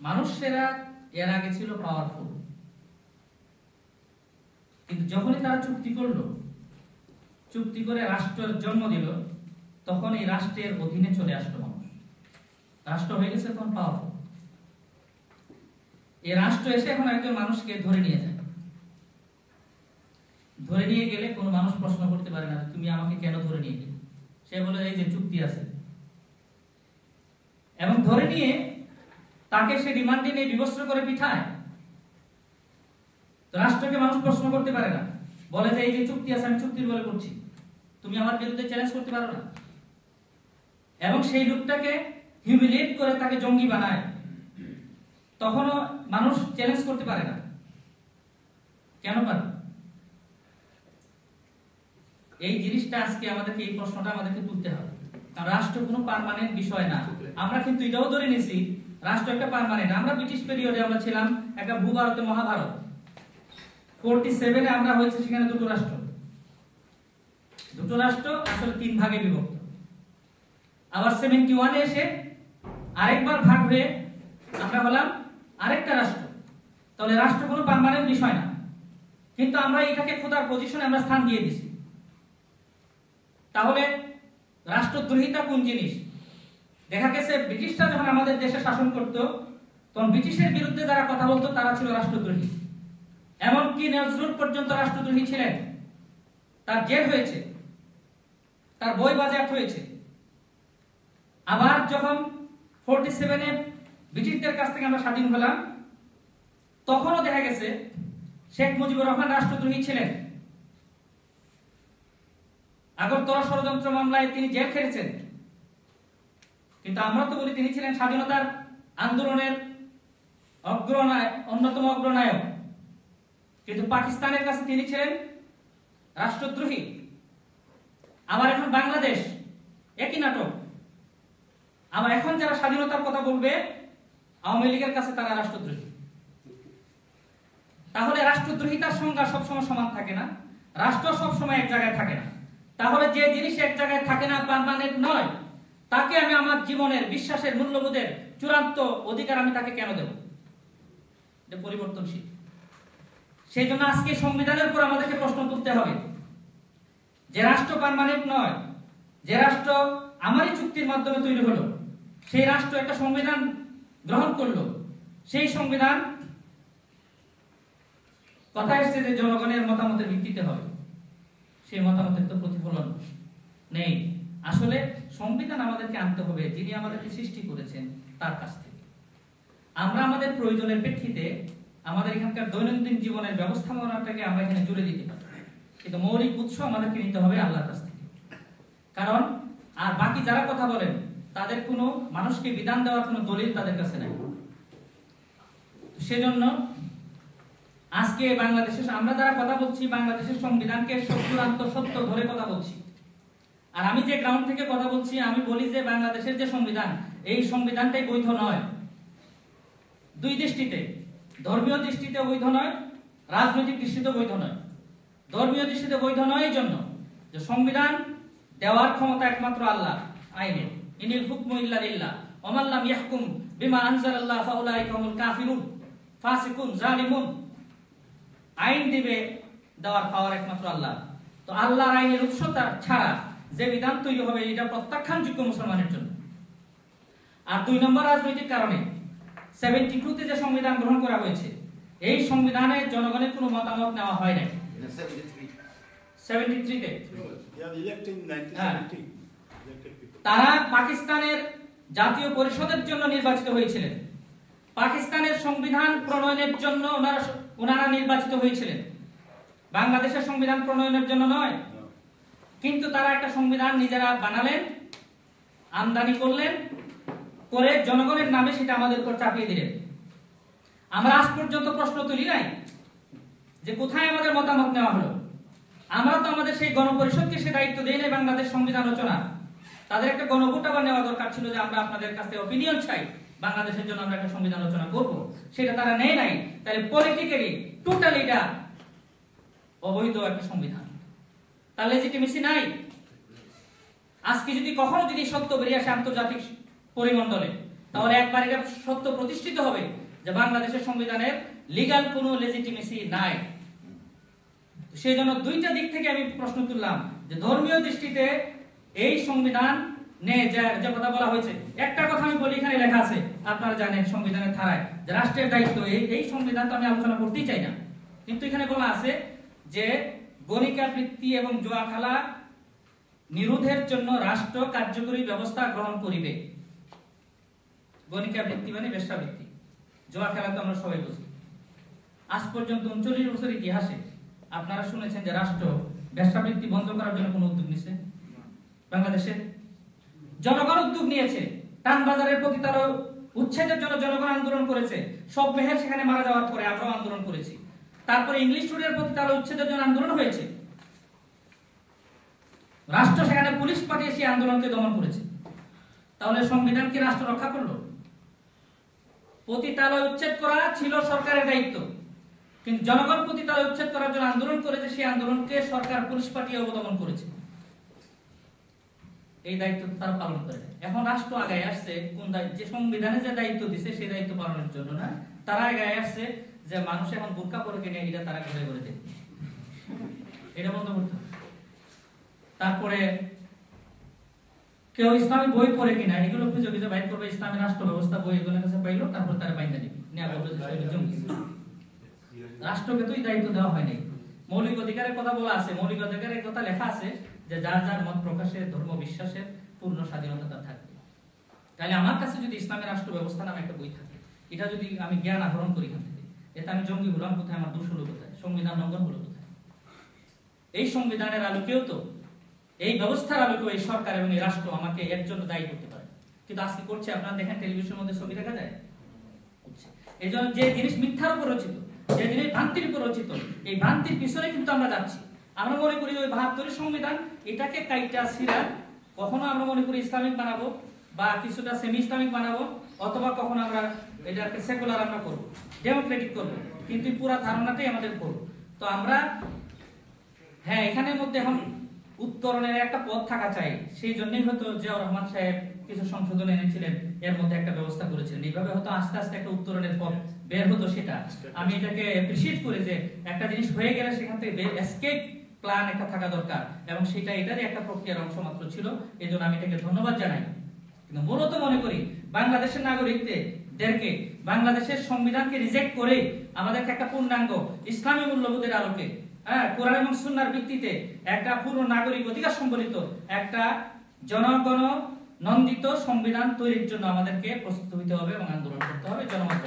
মানুষেরা এর আগে ছিল পাওয়ারফুল, কিন্তু যখনই তারা চুক্তি করলো, চুক্তি করে রাষ্ট্রের জন্ম দিল, তখন এই রাষ্ট্রের অধীনে চলে আসলো মানুষ। রাষ্ট্র হয়ে গেছে তখন পাওয়ারফুল। এই রাষ্ট্র এসে এখন একজন মানুষকে ধরে নিয়ে যায়। ধরে নিয়ে গেলে কোনো মানুষ প্রশ্ন করতে পারে না তুমি আমাকে কেন ধরে নিয়ে গেলে। সে বলে এই যে চুক্তি আছে, এবং ধরে নিয়ে তাকে সে রিমান্ডে নিয়ে বিবস্ত্র করে পিঠায়। তো রাষ্ট্রকে মানুষ প্রশ্ন করতে পারে না, বলে যে এই যে চুক্তি আছে আমি চুক্তির বলে করছি, তুমি আমার বিরুদ্ধে চ্যালেঞ্জ করতে পারো না। এবং সেই লোকটাকে হিউমিলিয়েট করে তাকে জঙ্গি বানায়, তখনও মানুষ চ্যালেঞ্জ করতে পারে না। কেন পারে? এই জিনিসটা আজকে আমাদেরকে, এই প্রশ্নটা আমাদেরকে তুলতে হবে। কারণ রাষ্ট্র কোনো পার্মানেন্ট বিষয় না। আমরা কিন্তু এটাও ধরে নিছি রাষ্ট্র একটা পার্মানেন্ট। আমরা ব্রিটিশ পিরিয়ডে আমরা ছিলাম একটা ভূভারতে মহাভারত। 47 এ আমরা হয়েছে সেখানে দুটো রাষ্ট্র। দুটো রাষ্ট্র আসলে 3 ভাগে বিভক্ত। আবার 71 এ এসে আরেকবার ভাগ হয়ে আমরা হলাম আরেকটা রাষ্ট্র। তাহলে রাষ্ট্র কোনো পার্মানেন্ট বিষয় না, কিন্তু আমরা এটাকে খোদার পজিশনে আমরা স্থান দিয়ে দিছি। তাহলে রাষ্ট্রদ্রোহিতা কোন জিনিস? দেখা গেছে ব্রিটিশরা যখন আমাদের দেশে শাসন করত, তখন ব্রিটিশের বিরুদ্ধে যারা কথা বলতো তারা ছিল রাষ্ট্রদ্রোহী। এমনকি নজরুল পর্যন্ত রাষ্ট্রদ্রোহী ছিলেন, তার জেল হয়েছে, তার বই বাজেয়াপ্ত হয়েছে। আবার যখন 47 এ ব্রিটিশদের কাছ থেকে আমরা স্বাধীন হলাম, তখনও দেখা গেছে শেখ মুজিবুর রহমান রাষ্ট্রদ্রোহী ছিলেন। আগরতলা ষড়যন্ত্র মামলায় তিনি জেল খেটেছেন, কিন্তু আমরা তো বলি তিনি ছিলেন স্বাধীনতার আন্দোলনের অন্যতম অগ্রনায়ক। কিন্তু পাকিস্তানের কাছে তিনি ছিলেন রাষ্ট্রদ্রোহী। আবার এখন বাংলাদেশ, একই নাটক। আবার এখন যারা স্বাধীনতার কথা বলবে, আওয়ামী লীগের কাছে তারা রাষ্ট্রদ্রোহী। তাহলে রাষ্ট্রদ্রোহিতার সংজ্ঞা সবসময় সমান থাকে না, রাষ্ট্র সবসময় এক জায়গায় থাকে না। তাহলে যে জিনিস এক জায়গায় থাকে না, পার্মানেন্ট নয়, তাকে আমি আমার জীবনের বিশ্বাসের মূল্যবোধের চূড়ান্ত অধিকার আমি তাকে কেন দেব? এটা পরিবর্তনশীল। সেই জন্য আজকে সংবিধানের উপর আমাদেরকে প্রশ্ন তুলতে হবে। যে রাষ্ট্র পার্মানেন্ট নয়, যে রাষ্ট্র আমারই চুক্তির মাধ্যমে তৈরি হলো, সেই রাষ্ট্র একটা সংবিধান গ্রহণ করলো, সেই সংবিধান কথা এসছে যে জনগণের মতামতের ভিত্তিতে হবে। সেই মতামতের তো প্রতিফলন নেই। আসলে সংবিধান আমাদেরকে আনতে হবে যিনি আমাদেরকে সৃষ্টি করেছেন তার কাছ থেকে। আমরা আমাদের প্রয়োজনের প্রেক্ষিতে আমাদের এখানকার দৈনন্দিন জীবনের ব্যবস্থাপনাটাকে আমরা এখানে জুড়ে দিতে পারি, কিন্তু মৌলিক উৎস আমাদেরকে নিতে হবে আল্লাহর কাছ থেকে। কারণ আর বাকি যারা কথা বলেন তাদের কোনো মানুষকে বিধান দেওয়ার কোনো দলিল তাদের কাছে নাই। সেজন্য আজকে বাংলাদেশের আমরা যারা কথা বলছি, বাংলাদেশের সংবিধানকে চূড়ান্ত সত্য ধরে কথা বলছি। আর আমি যে গ্রাউন্ড থেকে কথা বলছি, আমি বলি যে বাংলাদেশের যে সংবিধান, এই সংবিধানটাই বৈধ নয় দুই দৃষ্টিতে। ধর্মীয় দৃষ্টিতে বৈধ নয়, রাজনৈতিক দৃষ্টিতে বৈধ নয়। ধর্মীয় দৃষ্টিতে বৈধ নয় এই জন্য যে সংবিধান দেওয়ার ক্ষমতা একমাত্র আল্লাহ আইনে। ইনিল হুকমু ইল্লা লিল্লাহ ওয়া মান লাম ইয়াহকুম বিমা আনজালাল্লাহ ফাউলাইকা হুমুল কাফিরুন ফাসিকুন জালিমুন। আইন দিবে, দেওয়ার পাওয়ার একমাত্র আল্লাহ। তো আল্লাহর আইনের উৎসতা ছাড়া যে বিধান তৈরি হবে এটা প্রত্যাখ্যানযোগ্য মুসলমানের জন্য। আর 2 নম্বর রাজনৈতিক কারণে 72 তে যে সংবিধান গ্রহণ করা হয়েছে, এই সংবিধানে জনগণের কোনো মতামত নেওয়া হয় নাই। 73 তে তারা পাকিস্তানের জাতীয় পরিষদের জন্য নির্বাচিত হয়েছিলেন। পাকিস্তানের সংবিধান প্রণয়নের জন্য ওনারা নির্বাচিত হয়েছিলেন, বাংলাদেশের সংবিধান প্রণয়নের জন্য নয়। কিন্তু তারা একটা সংবিধান নিজেরা বানালেন, আমদানি করলেন, করে জনগণের নামে সেটা আমাদের উপর চাপিয়ে দিলেন। আমরা আজ পর্যন্ত প্রশ্ন তুলি নাই যে কোথায় আমাদের মতামত নেওয়া হলো। আমরা তো আমাদের সেই গণপরিষদকে সে দায়িত্ব দেই নাই বাংলাদেশ সংবিধান রচনা। তাদের একটা গণভোট আবার নেওয়া দরকার ছিল যে আমরা আপনাদের কাছে অপিনিয়ন চাই, বাংলাদেশের জন্য আমরা একটা সংবিধান রচনা করব। সেটা তারা নেয় নাই। তাহলে পলিটিক্যালি টোটালি এটা অবৈধ একটা সংবিধান, তার লেজিটিমেসি নাই। আজকে যদি কখনো যদি সত্য বেরিয়ে আসে আন্তর্জাতিক পরিমণ্ডলে তাহলে একবার এটা সত্য প্রতিষ্ঠিত হবে যে বাংলাদেশের সংবিধানের লিগ্যাল কোনো লেজিটিমেসি নাই। সেই জন্য দুইটা দিক থেকে আমি প্রশ্ন তুললাম যে ধর্মীয় দৃষ্টিতে এই সংবিধান নিয়ে যে কথা বলা হয়েছে, একটা কথা আমি বলি, এখানে লেখা আছে আপনারা জানেন সংবিধানের ধারায় যে রাষ্ট্রের দায়িত্ব, এই সংবিধান তো আমি আলোচনা করতেই চাই না, কিন্তু এখানে বলা আছে যে গণিকা বৃত্তি এবং জুয়া খেলা নিরোধের জন্য রাষ্ট্র কার্যকরী ব্যবস্থা গ্রহণ করিবে। গণিকা বৃত্তি মানে বেশ্যাবৃত্তি, জুয়া খেলা তো আমরা সবাই বুঝি। আজ পর্যন্ত 39 বছর ইতিহাসে আপনারা শুনেছেন যে রাষ্ট্র বেশ্যাবৃত্তি বন্ধ করার জন্য কোনো উদ্যোগ নিয়েছে? বাংলাদেশে জনগণ উদ্যোগ নিয়েছে। টানবাজারের পতিতালয় উচ্ছেদের জন্য জনগণ আন্দোলন করেছে। সব মেহের সেখানে মারা যাওয়ার পরে আমরাও আন্দোলন করেছি। তারপরে ইংলিশ রোডের পতিতালয় উচ্ছেদের জন্য আন্দোলন হয়েছে। রাষ্ট্র সেখানে পুলিশ পাঠিয়ে সেই আন্দোলনকে দমন করেছে। তাহলে সংবিধান কি রাষ্ট্র রক্ষা করলো? পতিতালয় উচ্ছেদ করা ছিল সরকারের দায়িত্ব, কিন্তু জনগণ পতিতালয় উচ্ছেদ করার জন্য আন্দোলন করেছে, সেই আন্দোলনকে সরকার পুলিশ পাঠিয়ে অবদমন করেছে। এই দায়িত্ব তারা পালন করে। এখন রাষ্ট্র আগায় আসছে কোন যে সংবিধানে যে দায়িত্ব দিছে সেই দায়িত্ব পালনের জন্য না, তারা আগায় আসছে যে মানুষ এখন বোরকা পরে কিনে এটা তারা ঘরে ঘরে দেয়, এটা বন্ধ করতে। তারপরে কেউ ইসলামী বই পড়ে কিনা এগুলো খুঁজে খুঁজে বাইর করবে, ইসলামী রাষ্ট্র ব্যবস্থা বই এগুলো কাছে পাইলো, তারপর তারা বাইন্দা নিবে। রাষ্ট্রকে তো এই দায়িত্ব দেওয়া হয়নি। মৌলিক অধিকারের কথা বলা আছে, মৌলিক অধিকারের কথা লেখা আছে যে যার যার মত প্রকাশের ধর্ম বিশ্বাসের পূর্ণ স্বাধীনতা থাকবে। তাহলে আমার কাছে যদি ইসলামী রাষ্ট্র ব্যবস্থা নামে একটা বই থাকে, এটা যদি আমি জ্ঞান আহরণ করি এখান থেকে, এতে আমি জঙ্গি হলাম কোথায়, আমার দোষ হলো কোথায়, সংবিধান লঙ্ঘন হলো কোথায়? এই সংবিধানের আলোকেও তো, এই ব্যবস্থার আলোকেও এই সরকার এবং এই রাষ্ট্র আমাকে এর জন্য দায়ী করতে পারে, কিন্তু আজকে করছে। আপনারা দেখেন টেলিভিশনের মধ্যে ছবি দেখা যায়। এই জন্য যে জিনিস মিথ্যার উপর রচিত, যে জিনিস ভ্রান্তির উপর রচিত, এই ভ্রান্তির পিছনে কিন্তু আমরা যাচ্ছি। আমরা মনে করি ওই 72 সংবিধান এটাকে কাইটা ছিড়া কখনো আমরা মনে করি ইসলামিক বানাবো বা কিছুটা সেমি ইসলামিক বানাবো, অথবা কখনো আমরা এটাকে সেকুলার আমরা করবো, ডেমোক্রেটিক করবো, কিন্তু পুরো ধারণাটাই আমাদের ভুল। তো আমরা হ্যাঁ এখানের মধ্যে এখন উত্তরণের একটা পথ থাকা চাই। সেই জন্যই হয়তো জিয়াউর রহমান সাহেব কিছু সংশোধন এনেছিলেন, এর মধ্যে একটা ব্যবস্থা করেছিলেন। এইভাবে হয়তো আস্তে আস্তে একটা উত্তরণের পথ বের হতো। সেটা আমি এটাকে অ্যাপ্রিশিয়েট করি যে একটা জিনিস হয়ে গেলে সেখান থেকে এসকেপ প্ল্যান একটা থাকা দরকার, এবং সেটা এটারই একটা প্রক্রিয়ার অংশ মাত্র ছিল। এই জন্য আমি এটাকে ধন্যবাদ জানাই। কিন্তু মূলত মনে করি বাংলাদেশের নাগরিকদেরকে বাংলাদেশের সংবিধানকে রিজেক্ট করে আমাদেরকে একটা পূর্ণাঙ্গ ইসলামী মূল্যবোধের আলোকে, কোরআন এবং সুন্নাহর ভিত্তিতে একটা পূর্ণ নাগরিক অধিকার সম্বলিত একটা জনগণ নন্দিত সংবিধান তৈরির জন্য আমাদেরকে প্রস্তুত হতে হবে এবং আন্দোলন করতে হবে। জনমত